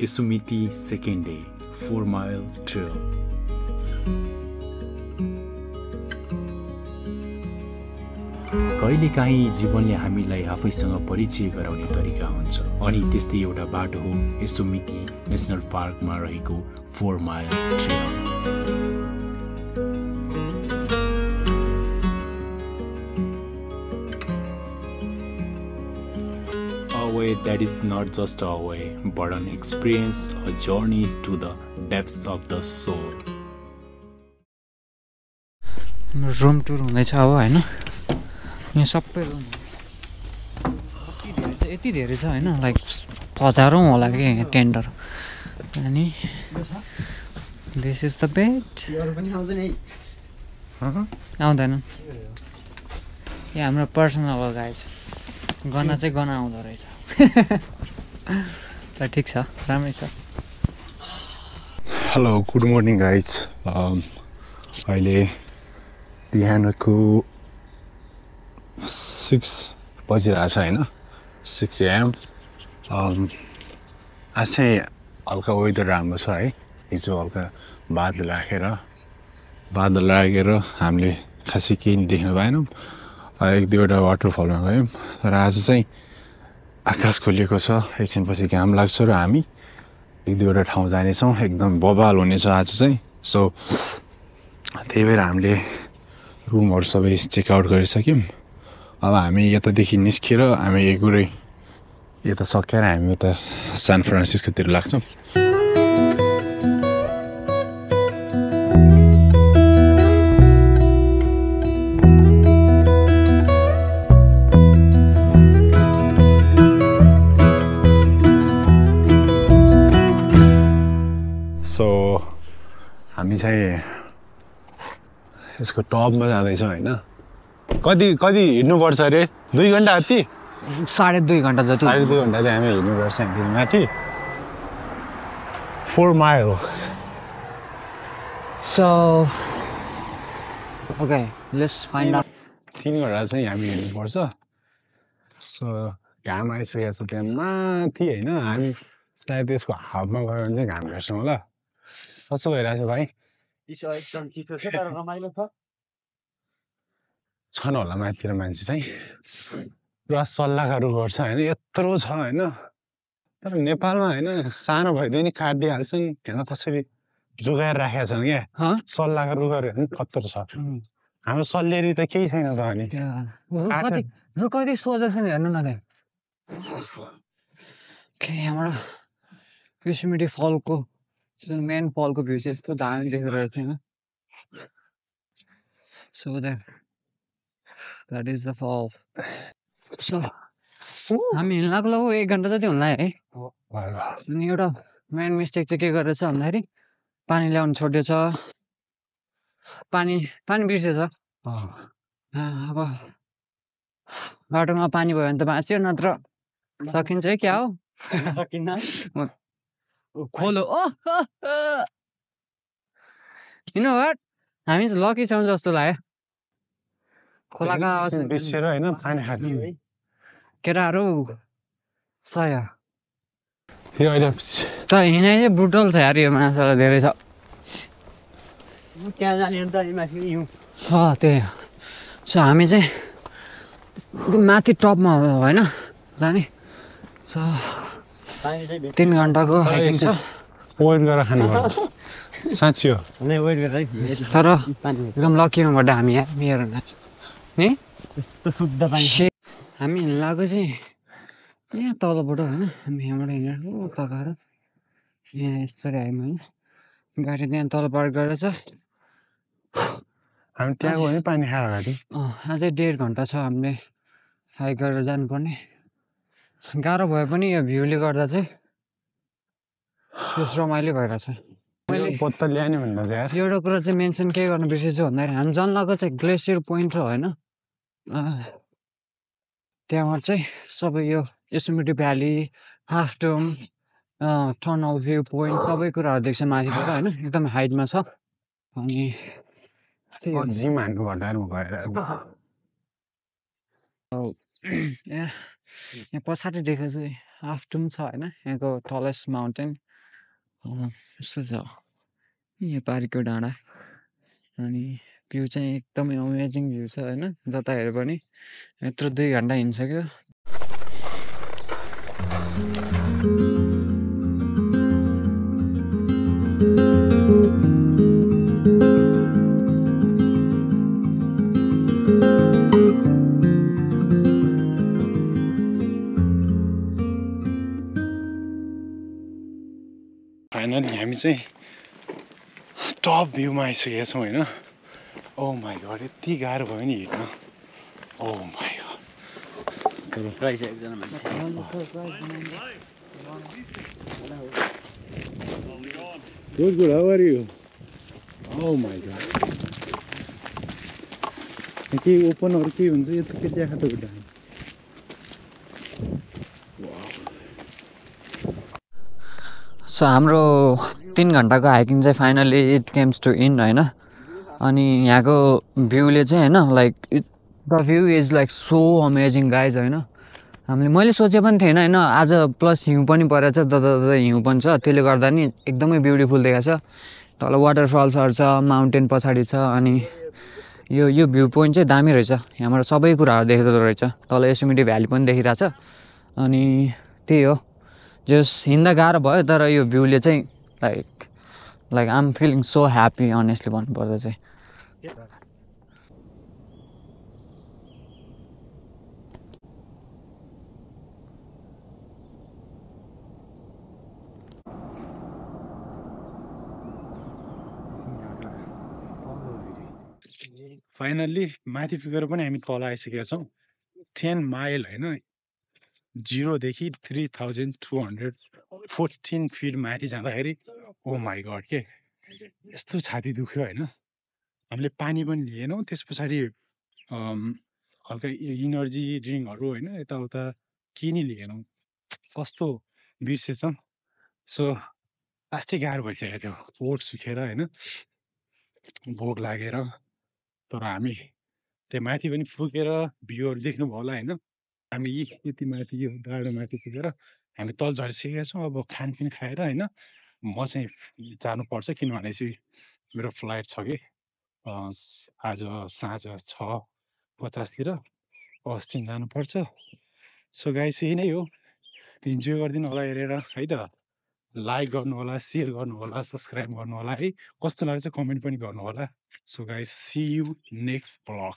Esumiti second day 4-mile trail. कहिलेकाहीँ जीवनले हामीलाई आफैसँग परिचय गराउने तरिका हुन्छ अनि त्यस्तै एउटा बाटो हो एसुमिति नेसनल पार्कमा रहेको 4-mile trail. A way that is not just a way but an experience, a journey to the depths of the soul. Room tour हुँदैछ अब हैन यहाँ सबै रुम यति धेरै छ हैन लाइक हजारौं होला के टेन्डर अनि दिस इज द बेड आउँदैन यहाँ हाम्रो पर्सनल हो गाइस गना चाहिँ गना आउँदो रहेछ त ठिक छ राम्रै छ हेलो गुड मर्निङ गाइज अहिले बिहानको 6 बजिरहेछ हैन 6 AM आज चाहिँ हल्का वेदर राम्रो छ है हिजो हल्का बादल लागेर हामीले खासै केही देख्न पाएनौँ एक दुईवटा वाटरफलमा गयौँ तर आज चाहिँ आकाश खोलिएको छ एकछिनपछि घाम लाग्छ र हामी एक दुईवटा ठाउँ जानेछौँ एकदम बवाल हुनेछ आज चाहिँ सो त्यही भएर हामीले रुमहरू सबै चेकआउट गरिसक्यौँ अब हामी यतादेखि निस्केर हामी एगुरै यता सकेर हामी उता सान फ्रान्सिस्कोतिर लाग्छौँ सो हामी चाहिँ यसको टपमा जाँदैछौँ होइन कति हिँड्नुपर्छ अरे 2 घन्टा जति 2.5 घन्टा जति 2.5 घन्टा चाहिँ हामी हिँड्नुपर्छ यहाँदेखि माथि 4 mile so okay let's find out 3 घन्टा चाहिँ हामी हिँड्नुपर्छ सो घाम आइसकेको छ त्यहाँ माथि होइन हामी सायद त्यसको हाफमा गयो भने चाहिँ घाम भेट्छौँ होला कस्तो भइरहेको छ भाइ एकदम चिसो छ तर रमाइलो छन् होला माथितिर मान्छे चाहिँ पुरा सल्लाहहरू गर्छ होइन यत्रो छ होइन तर नेपालमा होइन सानो भइदियो नि काटिदिइहाल्छन् त्यहाँ कसरी जोगाएर राखेका छन् क्या सल्लाहहरू गऱ्यो भने कत्रो छ हाम्रो सल्लेरी त केही छैन त अनि कति सोझो छ नि हेर्नु न के यहाँबाट युसिमिटी फलको मेन फलको भ्यू चाहिँ यस्तो दामी देखिरहेको थिएन so that is the fall so हामी लाग्लो 1 घन्टा जति हुँला है अनि एउटा मेन मिस्टेक चाहिँ के गरेछ भन्दाखेरि पानी ल्याउनु छोडेछ पानी बिर्सेछ अब बाटोमा पानी भयो भने त बाँच्यो नत्र सकिन्छ है क्या हो सकिन्न खोलो you know what हामी चाहिँ लकी छौँ जस्तो लाग्यो खोलाको आवाज बिर्सेर होइन पानी खाने केटाहरू सय फेरि अहिले त हिँडाइ चाहिँ ब्रुटल छ यार यो माछा धेरै छ त्यहाँ जाने त त्यही सो हामी चाहिँ माथि टपमा होइन जाने सो 3 घन्टाको हाइकिङ छ वेट गरेर खानु साँच्ची हो वेट गरेर तर एकदम लकी हुनुपर्छ हामी यहाँ मेरो नि हामी हिँड्लाको चाहिँ यहाँ तलबाट होइन हामी यहाँबाट हिँडेर उता गएर यहाँ यसरी आयौँ होइन गाडी त्यहाँ तल पार्क गरेर छ हामी त्यहाँ गयो भने पानी खाएर गाडी अझै 1.5 घन्टा छ हामीले हाइक गरेर जानुपर्ने गाह्रो भए पनि यो भ्यूले गर्दा चाहिँ त्यस रमाइलो भइरहेछ मैले बोतल ल्याएन भन्दा चाहिँ यार एउटा कुरा चाहिँ मेन्सन के गर्न बिर्सेछु भन्दाखेरि हामी जान लगाएको चाहिँ ग्लेसियर पोइन्ट र होइन त्यहाँबाट चाहिँ सबै यो Yosemite valley half dome tunnel view point सबै कुराहरू देख्छ माथिबाट होइन एकदम हाइटमा छ अनि जिम हान्नु भन्दा म गएर यहाँ पछाडि देखेको चाहिँ हाफ डोम छ होइन यहाँको टलेस्ट माउन्टेन यस्तो छ यो पारिको डाँडा अनि भ्यू चाहिँ एकदमै अमेजिङ भ्यू छ होइन जता हेरे पनि यत्रो 2 घन्टा हिँडिसक्यो फाइनली हामी चाहिँ टप भ्यूमा आइसकेका छौँ होइन ओ माई गड यति गाह्रो भयो नि हिँड्न ओ my Good, how are you? Oh my god. के ओपनहरू के हुन्छ यो त के देखा त उता सो हाम्रो 3 घन्टाको हाइकिङ चाहिँ finally it comes to in होइन अनि यहाँको भ्यूले चाहिँ होइन like the view is like so amazing guys होइन मैले सोचे पनि थिएन होइन आज प्लस हिउँ पनि परेको छ जता हिउँ पनि छ त्यसले गर्दा नि एकदमै ब्युटिफुल देखाएको छ तल वाटरफल्सहरू छ माउन्टेन पछाडि छ अनि यो भ्यू पोइन्ट चाहिँ दामी रहेछ यहाँबाट सबै कुराहरू देख्दो रहेछ तल योसेमिटी भ्याली पनि देखिरहेछ अनि त्यही हो जस हिँड्दा गाह्रो भयो तर यो भ्यूले चाहिँ like I am feeling so happy honestly भन्नुपर्दा चाहिँ फाइनल्ली माथि पुगेर पनि हामी तल आइसकेका छौँ 10 माइल होइन 0देखि 3214 फिट माथि जाँदाखेरि ओ माई गड के यस्तो छाती दुख्यो होइन हामीले पानी पनि लिएनौँ त्यस पछाडि हल्का इनर्जी ड्रिङ्कहरू होइन यताउता के नि लिएनौँ कस्तो बिर्सेछौँ सो लास्टै गाह्रो भइसकेको थियो पोट सुकेर होइन भोक लागेर तर हामी त्यो माथि पनि पुगेर भ्यूहरू देख्नुभयो होला होइन हामी यति माथि यो डाँडो माथि पुगेर हामी तल झरिसकेका छौँ अब खानपिन खाएर होइन म चाहिँ जानुपर्छ किनभने चाहिँ मेरो फ्लाइट छ कि आज साँझ 6:50 अस्टिन जानुपर्छ सो गाइस यही नै हो इन्जोय गरिदिनु होला हेरेर है त लाइक गर्नु होला सेयर गर्नु होला सब्सक्राइब गर्नु होला है कस्तो लाग्छ कमेन्ट पनि गर्नु होला so guys see you next blog